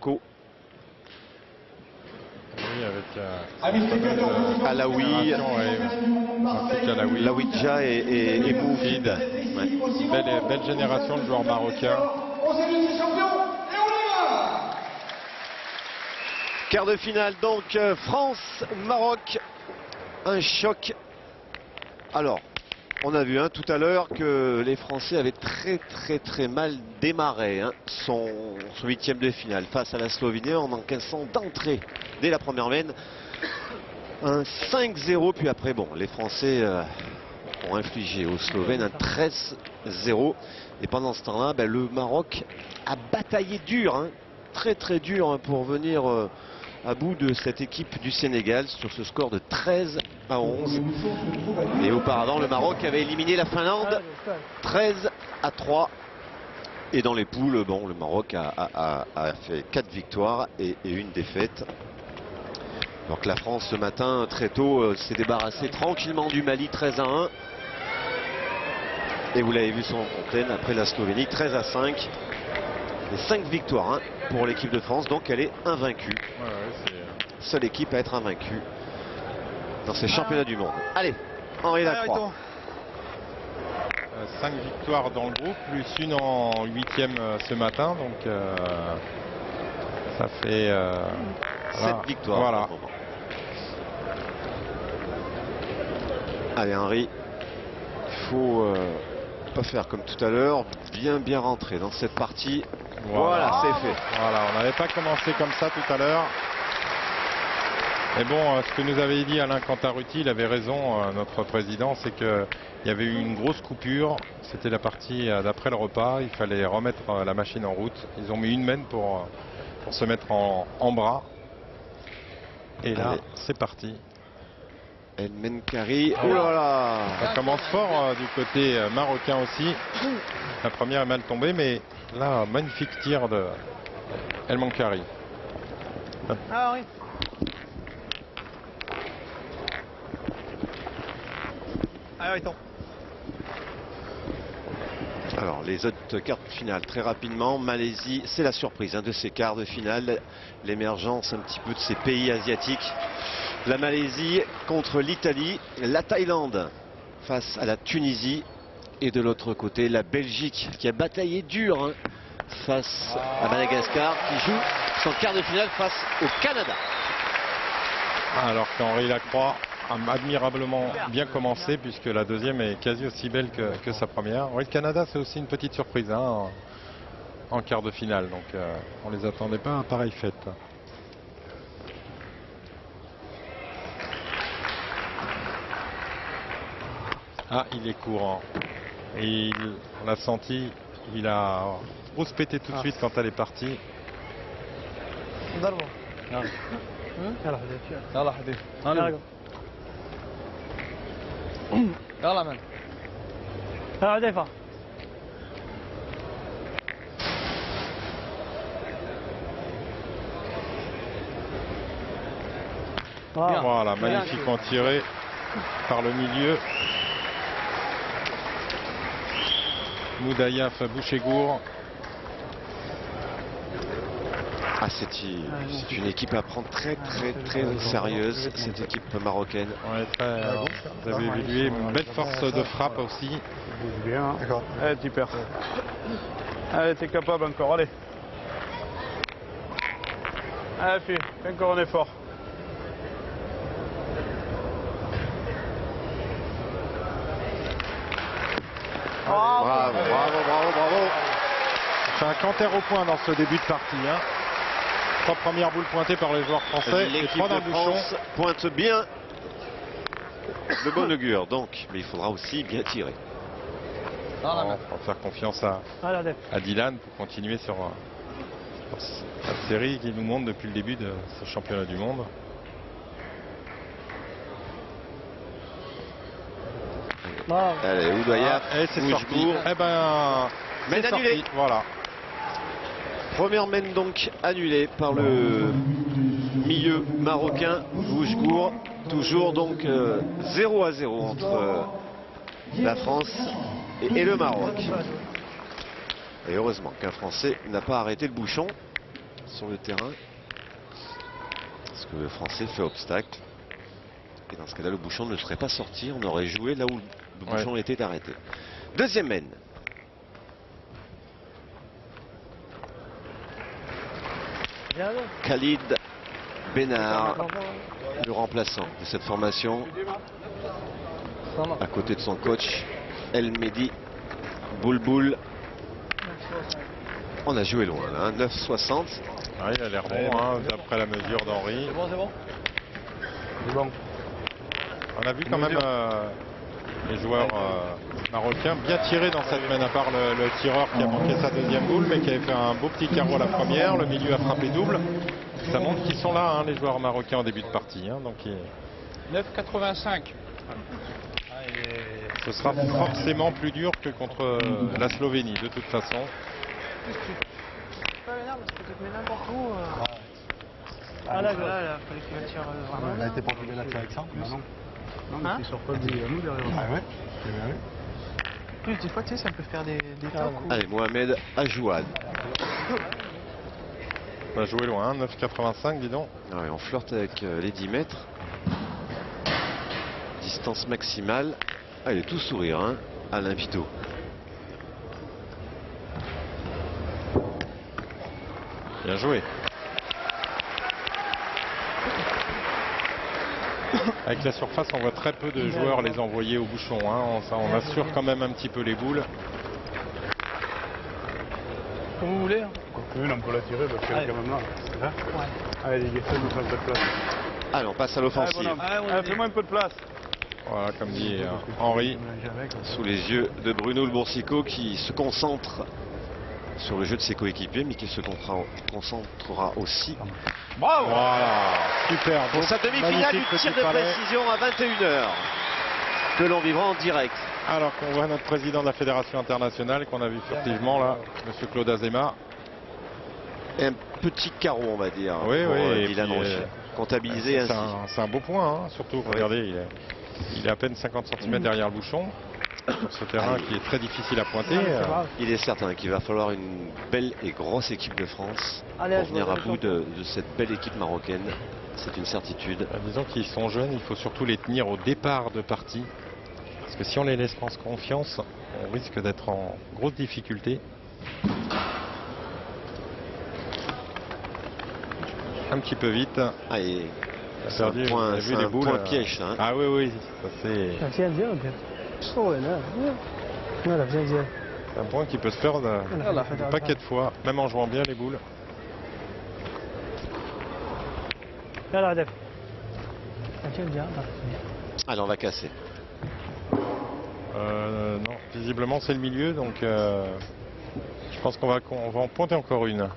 Co. Oui, Alaoui, Laouidja et Moufid. Ouais. Belle génération de joueurs marocains. Quart de finale donc, France-Maroc. Un choc. Alors, on a vu tout à l'heure que les Français avaient très mal démarré son huitième de finale face à la Slovénie en encaissant d'entrée dès la première mène un 5-0, puis après bon, les Français ont infligé aux Slovènes un 13-0 et pendant ce temps-là le Maroc a bataillé dur, très dur pour venir à bout de cette équipe du Sénégal sur ce score de 13-11. Et auparavant, le Maroc avait éliminé la Finlande 13-3. Et dans les poules, bon, le Maroc a fait 4 victoires et une défaite. Donc la France ce matin, très tôt, s'est débarrassée tranquillement du Mali 13-1. Et vous l'avez vu sur Fontaine, après la Slovénie, 13-5. Et 5 victoires pour l'équipe de France, donc elle est invaincue. Seule équipe à être invaincue dans ces championnats du monde. Allez, Henri Lacroix. 5 victoires dans le groupe, plus une en huitième ce matin, donc ça fait 7 victoires. Voilà. Allez Henri, il faut pas faire comme tout à l'heure, bien rentrer dans cette partie. Voilà, c'est fait. Voilà, on n'avait pas commencé comme ça tout à l'heure. Mais bon, ce que nous avait dit Alain Cantarutti, il avait raison, notre président, c'est qu'il y avait eu une grosse coupure. C'était la partie d'après le repas. Il fallait remettre la machine en route. Ils ont mis une mène pour se mettre en bras. Et là, c'est parti. El Menkari. Oh là là! Ça commence fort du côté marocain aussi. La première est mal tombée, mais là, magnifique tir de El Menkari. Ah oui. Ah oui, Alors les autres quarts de finale très rapidement. Malaisie, c'est la surprise de ces quarts de finale. L'émergence un petit peu de ces pays asiatiques. La Malaisie contre l'Italie, la Thaïlande face à la Tunisie et de l'autre côté la Belgique qui a bataillé dur face à Madagascar qui joue son quart de finale face au Canada. Alors qu'Henri Lacroix a admirablement bien commencé puisque la deuxième est quasi aussi belle que sa première. Oui, le Canada c'est aussi une petite surprise en quart de finale, donc on les attendait pas à pareille fête. Ah, il est courant. Et on l'a senti, il a rouspété tout de suite quand elle est partie. Voilà, magnifiquement tiré par le milieu. Moudayaf Bouchegour. C'est une équipe à prendre très sérieuse, cette équipe marocaine. Ouais, vous avez vu une belle force de frappe aussi. Bien. Allez, super. Allez, t'es capable encore, allez. Allez, fais encore un effort. Bravo. C'est un canter au point dans ce début de partie. 3 premières boules pointées par les joueurs français. L'équipe de France pointe bien de bon augure, donc, mais il faudra aussi bien tirer. On va faire confiance à Dylan pour continuer sur la série qui nous montre depuis le début de ce championnat du monde. Allez, Oudoyaf, c'est sorti. mène annulée. Voilà. Première mène donc annulée par le milieu marocain Bouchegour. Toujours donc 0-0 entre la France et le Maroc. Et heureusement qu'un Français n'a pas arrêté le bouchon. sur le terrain. Parce que le Français fait obstacle. Et dans ce cas-là, le bouchon ne serait pas sorti. On aurait joué là où le bouchon était arrêté. Deuxième mène. Khalid Benard, le remplaçant de cette formation, à côté de son coach El Mehdi Boulboul. On a joué loin là, 9,60. Ah, il a l'air bon, hein, d'après la mesure d'Henri. C'est bon, c'est bon. C'est bon. On a vu quand même les joueurs marocains bien tirés dans cette mène, à part le tireur qui a manqué sa deuxième boule, mais qui avait fait un beau petit carreau à la première. Le milieu a frappé double. Ça montre qu'ils sont là, hein, les joueurs marocains en début de partie. Hein, donc 9,85. Ce sera forcément plus dur que contre la Slovénie, de toute façon. Pas énorme, parce que tu te mets n'importe où. Ah là, il fallait qu'il attire vraiment. Elle a été portée là avec ça en plus. Non, mais Hein c'est sur quoi derrière. Ah ouais. Plus, des fois, tu sais, ça peut faire des tocs. Allez, Mohamed Ajouad. On va jouer loin, 9,85, dis donc. Ah ouais, on flirte avec les 10 mètres. Distance maximale. Ah, il est tout sourire, hein, Alain Vito. Bien joué. Avec la surface, on voit très peu de joueurs les envoyer au bouchon. Hein. On assure quand même un petit peu les boules. Comme vous voulez. Une, on peut la tirer parce qu'elle est quand même là. Ouais. Allez, les gars, nous fait un peu de place. Allez, on passe à l'offensive. Fais-moi un peu de place. Voilà, comme dit Henri. Sous les yeux de Bruno Le Boursicot qui se concentre sur le jeu de ses coéquipiers, mais qui se concentrera aussi Bravo. Voilà, super. pour sa demi-finale du tir de précision à 21h que l'on vivra en direct. Alors qu'on voit notre président de la Fédération internationale, qu'on a vu furtivement là, monsieur Claude Azéma. Et un petit carreau, on va dire, Oui, pour oui. Dylan Rocher. Comptabilisé ainsi. C'est un beau point, hein, surtout. Regardez, il est à peine 50 cm derrière le bouchon. Sur ce terrain qui est très difficile à pointer. Il est certain qu'il va falloir une belle et grosse équipe de France Allez, pour venir à bout de cette belle équipe marocaine. C'est une certitude. Disons qu'ils sont jeunes, il faut surtout les tenir au départ de partie. Parce que si on les laisse prendre confiance, on risque d'être en grosse difficulté. Un petit peu vite. Ah, et C'est un point, c'est un point piège, ça, hein. Ah oui, oui, ça c'est un point qui peut se perdre un paquet de fois, même en jouant bien les boules. Allez, on va casser. Non, visiblement c'est le milieu, donc je pense qu'on va en pointer encore une.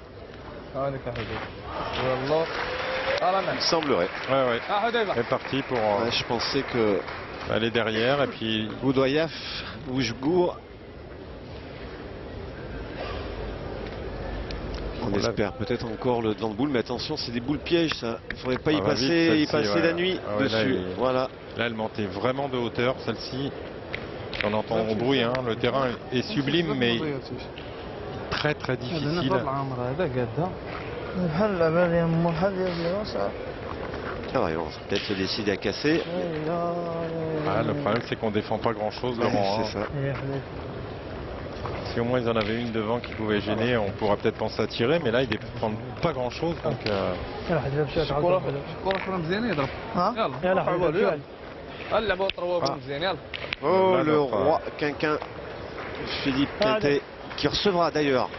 Il semblerait. Ouais. C'est parti pour Je pensais que aller derrière et puis Boudoyaf, Oujgour. On espère peut-être encore le dans le boule, mais attention, c'est des boules pièges, ça. Il ne faudrait pas y passer, la nuit dessus. Voilà. Là, elle montait vraiment de hauteur, celle-ci. On entend au bruit, hein. Le terrain est sublime, mais très très difficile. Ah ouais, on va peut-être se décider à casser. Le problème, c'est qu'on défend pas grand-chose, Laurent. C'est ça. Si au moins ils en avaient une devant qui pouvait gêner, on pourrait peut-être penser à tirer, mais là, ils défendent pas grand-chose. Donc, oh, le roi Quinquin, Philippe Quintet, qui recevra d'ailleurs,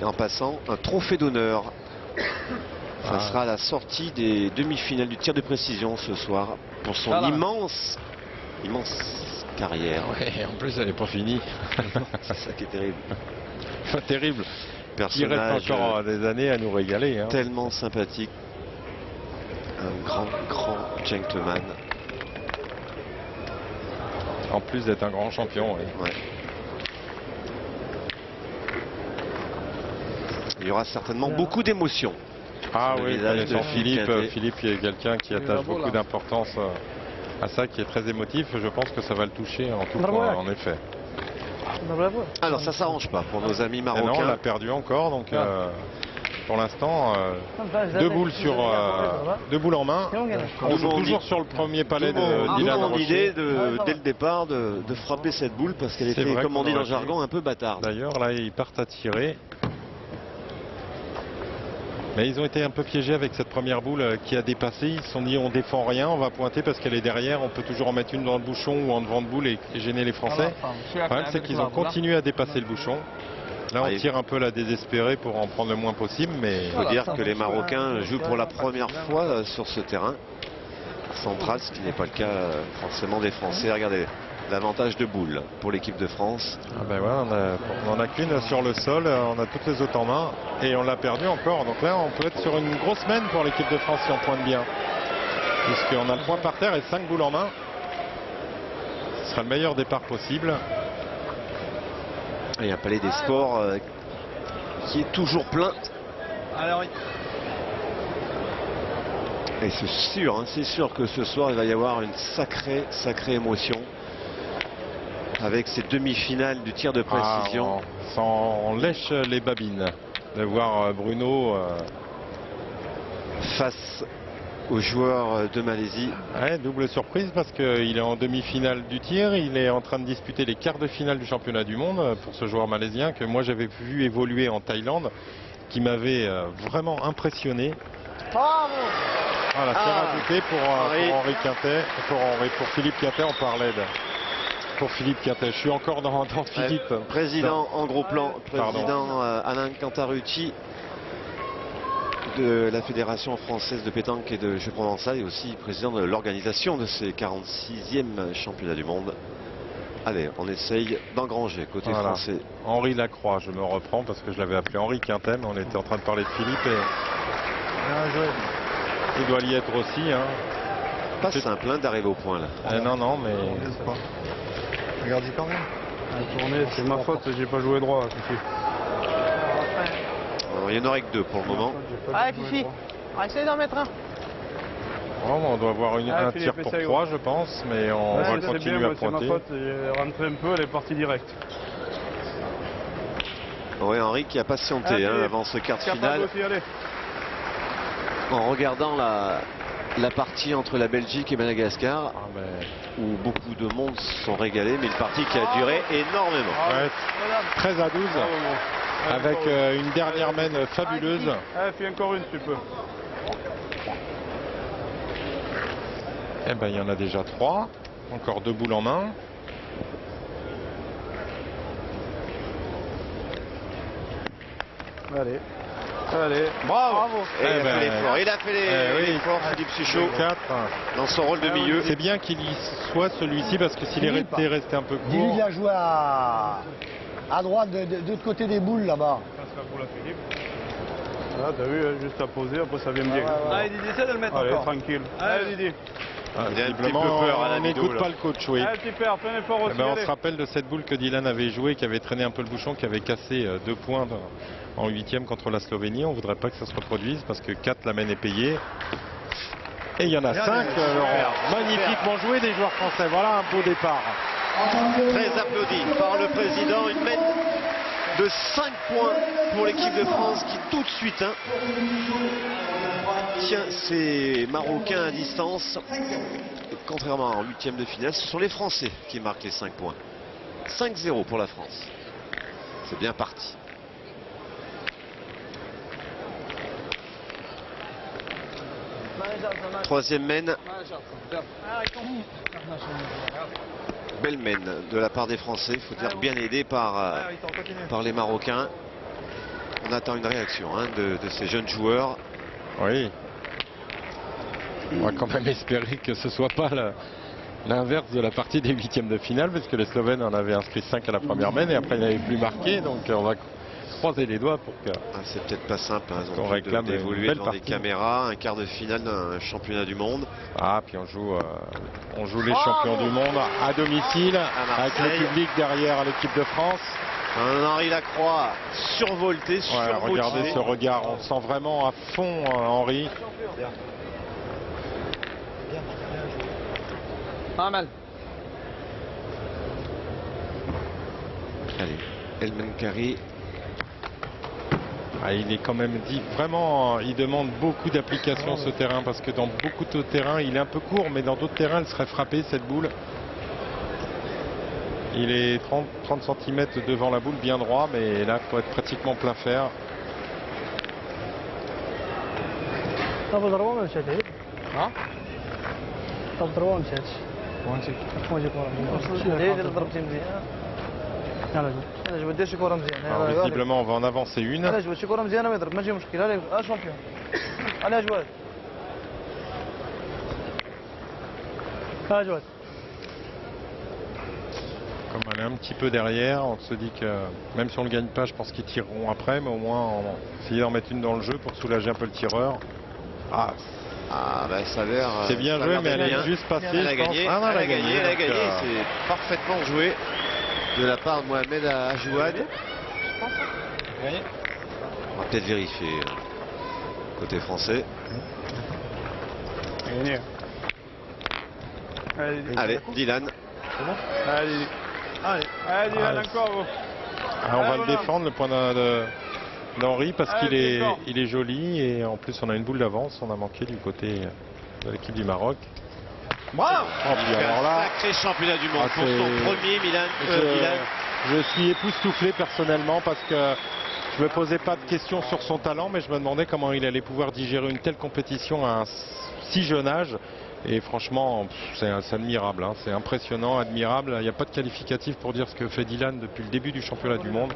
en passant, un trophée d'honneur. Ça sera la sortie des demi-finales du tir de précision ce soir pour son immense carrière. Ouais, en plus, elle n'est pas finie. C'est ça qui est terrible. Pas terrible. Il Personnage reste encore des années à nous régaler. Hein. tellement sympathique. Un grand gentleman. En plus d'être un grand champion. Ouais. Il y aura certainement beaucoup d'émotions. Ah Le oui, visage de connaissant Philippe Quintet. Philippe est quelqu'un qui attache beaucoup d'importance à ça, qui est très émotif. Je pense que ça va le toucher en tout cas, en effet. Alors ça s'arrange pas pour nos amis Et non, on marocains. l'a perdu encore, donc pour l'instant, deux boules en main. On joue toujours sur le premier palais de Dylan mon idée Rocher. dès le départ de frapper cette boule parce qu'elle était, vrai comme on qu'on dit dans aurait le jargon, un peu bâtarde. D'ailleurs, là, ils partent à tirer. Mais ils ont été un peu piégés avec cette première boule qui a dépassé. Ils se sont dit on défend rien, on va pointer parce qu'elle est derrière. On peut toujours en mettre une dans le bouchon ou en devant de boule et gêner les Français. Le problème c'est qu'ils ont continué à dépasser le bouchon. Là on tire un peu la désespérée pour en prendre le moins possible. Mais il faut dire que les Marocains jouent pour la première fois sur ce terrain central, ce qui n'est pas le cas forcément des Français. Regardez l'avantage de boule pour l'équipe de France. Ah ben voilà, on n'en a qu'une sur le sol, on a toutes les autres en main et on l'a perdu encore. Donc là on peut être sur une grosse semaine pour l'équipe de France si on pointe bien. Puisqu'on a le point par terre et 5 boules en main. Ce sera le meilleur départ possible. Et un palais des sports qui est toujours plein. Alors, et c'est sûr que ce soir il va y avoir une sacrée émotion. Avec ces demi-finales du tir de précision. On lèche les babines de voir Bruno face aux joueurs de Malaisie. Ouais, double surprise parce qu'il est en demi-finale du tir. Il est en train de disputer les quarts de finale du championnat du monde pour ce joueur malaisien que moi j'avais vu évoluer en Thaïlande, qui m'avait vraiment impressionné. Voilà, c'est rajouté pour Henri Quintet, pour Philippe Quintet, on parlait pour Philippe Quintet. Je suis encore dans Philippe. Président en gros plan, président Alain Cantarucci de la Fédération française de pétanque et de jeux provençal et aussi président de l'organisation de ces 46e championnats du monde. Allez, on essaye d'engranger côté français. Henri Lacroix, je me reprends parce que je l'avais appelé Henri Quintet, mais on était en train de parler de Philippe et il doit y être aussi. Hein. Pas simple d'arriver au point là. Non, mais... Regarde-y quand même. La tournée, c'est ma faute, j'ai pas joué droit. Il n'y en aurait que 2 pour le moment. Allez, Fifi, on va essayer d'en mettre un. On doit avoir un tir pour 3, je pense, mais on va continuer à pointer. C'est ma faute, j'ai rentré un peu, elle est partie direct. Oui, Henri qui a patienté avant ce quart de finale. Aussi, en regardant la partie entre la Belgique et Madagascar, où beaucoup de monde se sont régalés, mais une partie qui a duré énormément. Ouais, 13 à 12, avec une dernière main fabuleuse. Fais encore une, tu peux. Eh ben, il y en a déjà 3. Encore 2 boules en main. Allez, bravo. Et il a fait l'effort, Philippe Suchot, dans son rôle de milieu. C'est bien qu'il y soit celui-ci, parce que s'il est resté un peu court... Dis-lui bien jouer à droite, de l'autre côté des boules, là-bas. Là, t'as vu, juste à poser, après ça vient bien. Allez, Didier, essaie de le mettre Allez, encore. tranquille. Allez, Didier. Il a un petit peu peur à la on vidéo, n'écoute là. pas le coach, oui. Allez, petit père, fais un effort aussi. On se rappelle de cette boule que Dylan avait jouée, qui avait traîné un peu le bouchon, qui avait cassé 2 points en 8e contre la Slovénie. On ne voudrait pas que ça se reproduise parce que 4, la main est payée. Et il y en a 5, Laurent. Magnifiquement joué des joueurs français. Voilà un beau départ. Très applaudi par le président. Une mène de 5 points pour l'équipe de France qui tout de suite tient ces Marocains à distance. Et contrairement en 8e de finale, ce sont les Français qui marquent les 5 points. 5-0 pour la France. C'est bien parti. Troisième mène. Belle mène de la part des Français. Il faut dire bien aidé par les Marocains. On attend une réaction de ces jeunes joueurs. Oui. On va quand même espérer que ce ne soit pas l'inverse de la partie des 8e de finale, parce que les Slovènes en avaient inscrit 5 à la première mène et après ils n'avaient plus marqué. Donc on va croiser les doigts pour que... c'est peut-être pas simple. Ils ont réclame d'évoluer devant des caméras. Un quart de finale d'un championnat du monde. Puis on joue les champions du monde à domicile, avec le public derrière l'équipe de France. Henri Lacroix survolté, survolté. Regardez ce regard, on sent vraiment à fond Henri. Pas mal. Allez, El Menkari. Ah, il est quand même dit vraiment, il demande beaucoup d'application ce terrain parce que dans beaucoup de terrains, il est un peu court, mais dans d'autres terrains, elle serait frappée cette boule. Il est 30 cm devant la boule, bien droit, mais là, il faut être pratiquement plein fer. طب ضربه ما مشات هي ها؟ طب ضربه ما مشاتش وانت ما جا كره هي اللي ضربتي مزيان يلا انا جبت شي كره مزيانه Alors, visiblement, on va en avancer une. انا جبت شي كره مزيانه ما يضرب ماشي مشكل عليك شامبيون على جواد ها جواد Comme elle est un petit peu derrière, on se dit que même si on ne le gagne pas, je pense qu'ils tireront après, mais au moins on va essayer d'en mettre une dans le jeu pour soulager un peu le tireur. Ah, bah, ça a l'air. c'est bien ça a joué, l'air mais elle d'être est bien. juste passée. Elle a je pense. gagné, Ah non, elle a gagné, elle a donc, gagné. C'est parfaitement joué de la part de Mohamed Ajouad. On va peut-être vérifier côté français. Allez, Dylan. Allez, Ah, Dylan, encore. on va le défendre, le point d'Henri, parce qu'il est, il est joli et en plus on a une boule d'avance. On a manqué du côté de l'équipe du Maroc. Bravo. Oh, puis alors là, Sacré championnat du monde Ah, pour son c'est- premier Dylan. je suis époustouflé personnellement parce que je me posais pas de questions sur son talent, mais je me demandais comment il allait pouvoir digérer une telle compétition à un si jeune âge. Et franchement, c'est admirable, hein. C'est impressionnant, admirable. Il n'y a pas de qualificatif pour dire ce que fait Dylan depuis le début du championnat du monde.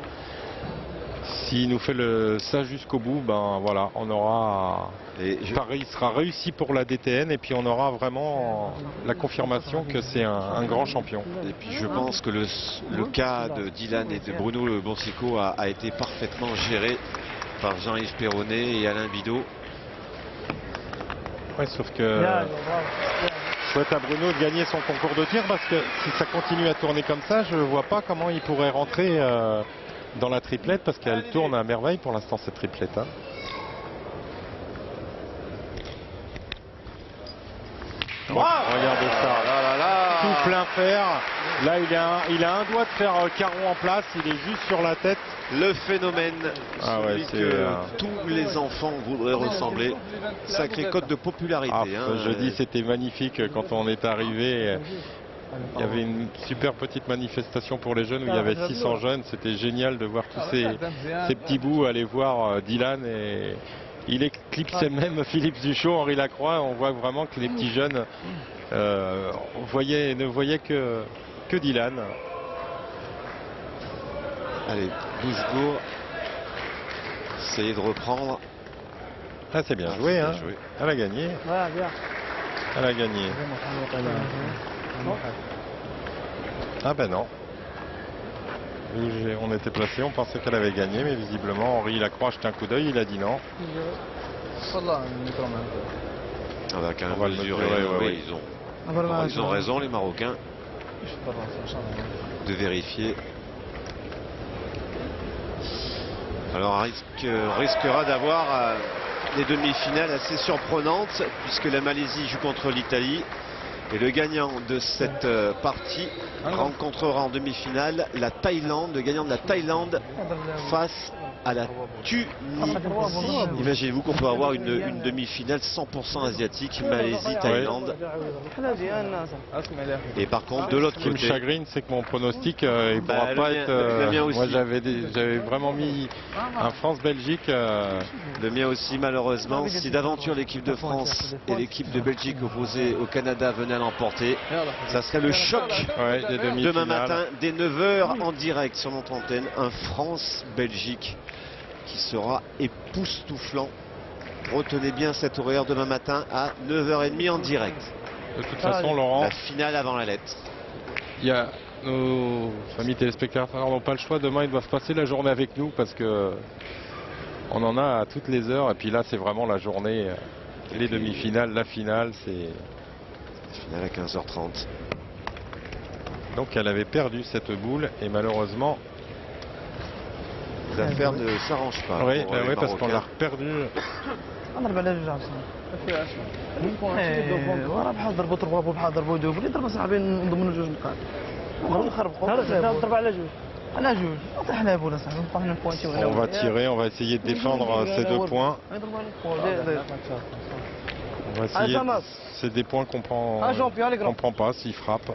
S'il nous fait ça jusqu'au bout, ben voilà, on aura. Il sera réussi pour la DTN et puis on aura vraiment la confirmation que c'est un grand champion. Et puis je pense que le cas de Dylan et de Bruno Le Bonsico a été parfaitement géré par Jean-Yves Perronnet et Alain Bidot. Ouais, sauf que je souhaite à Bruno de gagner son concours de tir parce que si ça continue à tourner comme ça, je ne vois pas comment il pourrait rentrer dans la triplette parce qu'elle tourne à merveille pour l'instant cette triplette. Hein. Regardez ça, tout plein fer. Là, il a un doigt de faire carreau en place, il est juste sur la tête. Le phénomène, celui c'est que tous les enfants voudraient ressembler. Sacré code de popularité. Jeudi, c'était magnifique quand on est arrivé. Il y avait une super petite manifestation pour les jeunes où il y avait 600 jeunes. C'était génial de voir tous ces petits bouts aller voir Dylan. Et il éclipsait même Philippe Duchot, Henri Lacroix. On voit vraiment que les petits jeunes ne voyaient que Dylan. Allez, Bousgour. Essayez de reprendre. Ah, c'est bien joué, hein. Joué. Elle a gagné. Elle a gagné. Ah ben non. Où on était placé, on pensait qu'elle avait gagné, mais visiblement Henri Lacroix a jeté un coup d'œil, il a dit non. On va quand même On va le mesurer. mesurer, Oui, ils ont raison, les Marocains, de vérifier. Alors on risquera d'avoir des demi-finales assez surprenantes puisque la Malaisie joue contre l'Italie. Et le gagnant de cette partie rencontrera en demi-finale la Thaïlande, le gagnant de la Thaïlande face à la Tunisie. Imaginez-vous qu'on peut avoir une demi-finale 100% asiatique, Malaisie-Thaïlande. Et par contre, de l'autre Ce qui me côté, chagrine, c'est que mon pronostic, il pourra pas être. le mien aussi. Moi, j'avais vraiment mis un France-Belgique. le mien aussi malheureusement, si d'aventure l'équipe de France et l'équipe de Belgique opposée au Canada venaient à l'emporter, ça serait le choc Des demi-finales. demain matin dès 9h en direct sur notre antenne, un France-Belgique qui sera époustouflant. Retenez bien cet horaire demain matin à 9h30 en direct. De toute façon, Laurent, La finale avant la lettre. il y a nos amis téléspectateurs n'ont pas le choix. Demain, ils doivent passer la journée avec nous parce que on en a à toutes les heures. Et puis là, c'est vraiment la journée, les demi-finales, la finale, c'est. Finale à 15h30. Donc, elle avait perdu cette boule et malheureusement. Les affaires ne s'arrangent pas. Oui, pour les parce qu'on Marocains. l'a perdu. اضرب على جوج وراه بحال ضربوا تربابو بحال ضربوا دوبلي ضربه صاحبي من ضمن جوج نقاط نخربقوا ضرب على جوج انا جوج احنا بولا صح نبقى هنا بوينتي ولا On va tirer, on va essayer de défendre ces 2 points. On va essayer. C'est des points qu'on prend pas s'il frappe.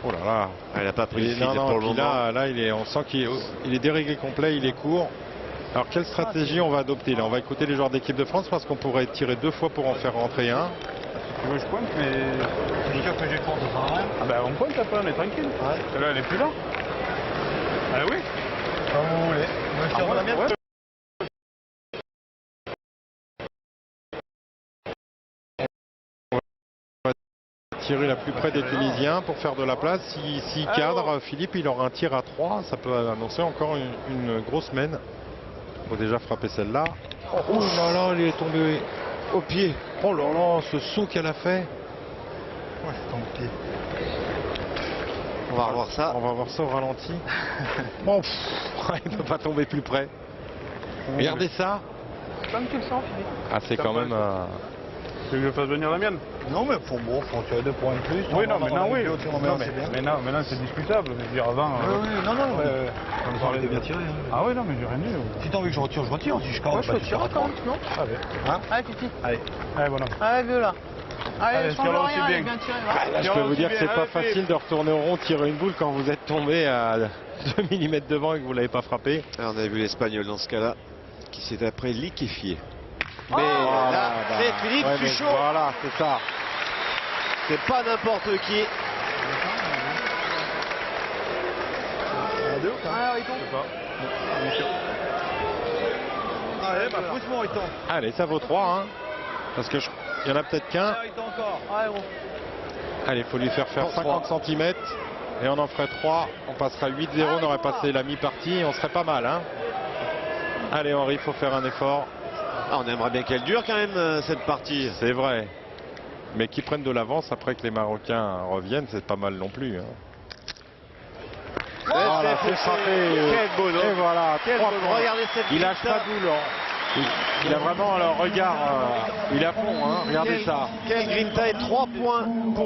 Oh là là. Ah, il n'a pas pris le Et fil non, pour le puis moment. là, on sent qu'il est déréglé complet, il est court. Alors quelle stratégie on va adopter là? On va écouter les joueurs d'équipe de France parce qu'on pourrait tirer 2 fois pour en faire rentrer un. Tu veux que je pointe, mais. C'est sûr que j'ai compte, ça sert à rien. Ah ben on pointe après, on est tranquille. Ouais. Là, elle est plus là. Ah oui. Comme vous voulez. Moi, je tire dans la mienne. Ouais. Tirer la plus près des Tunisiens pour faire de la place. S'il cadre, Philippe, il aura un tir à 3. Ça peut annoncer encore une grosse mène. Il faut déjà frapper celle-là. Oh là là, il est tombé au pied. Oh là là, ce saut qu'elle a fait. Ouais, c'est ton pied. On va revoir ça. On va voir ça au ralenti. Bon, il ne peut pas tomber plus près. Regardez ça. Comme tu le sens, Philippe. Ah, c'est quand même... Tu veux que je fasse venir la mienne? Non, mais faut tirer 2 points de plus. Oui, non, maintenant oui. Non, Mais non, maintenant c'est discutable. Je veux dire, avant. Oui, non, mais. Ça aurait été bien tiré. Ah oui, non, mais j'ai rien dit. Si t'as envie que je retire, je retire. Si je cadre, Moi, je te tire quand même, non? Allez. Hein? Allez, Fifi. Allez. Allez, bonhomme. Allez, vieux là. Allez, Allez, change tire-le rien, aussi allez, bien. bien tiré. Là, je peux vous dire que c'est pas facile de retourner au rond, tirer une boule quand vous êtes tombé à 2 mm devant et que vous l'avez pas frappé. Alors, on avait vu l'Espagnol dans ce cas-là, qui s'est après liquéfié. Mais Voilà, là, bah, c'est Philippe ouais, mais Suchot. Voilà, c'est ça. C'est pas n'importe qui. Ah, il tombe. Allez, bah, pousse-moi, il tombe. Allez, ça vaut 3, hein. Parce que il y en a peut-être qu'un. Il tombe encore. Allez, gros. Allez, il faut lui faire Pour 50 cm. Et on en ferait 3. On passerait 8-0, on aurait passé la mi-partie. Et on serait pas mal, hein. Allez, Henri, il faut faire un effort. Ah, on aimerait bien qu'elle dure quand même, cette partie. C'est vrai. Mais qu'ils prennent de l'avance après que les Marocains reviennent, c'est pas mal non plus. Hein. Voilà, c'est frappé. Quel bonhomme. Et voilà, Quel 3 bonhomme. points. Regardez cette Il lâche vista. pas de boule. Hein. Il a vraiment le regard, il est à fond, hein. Regardez ça. Quel grinta et 3 points.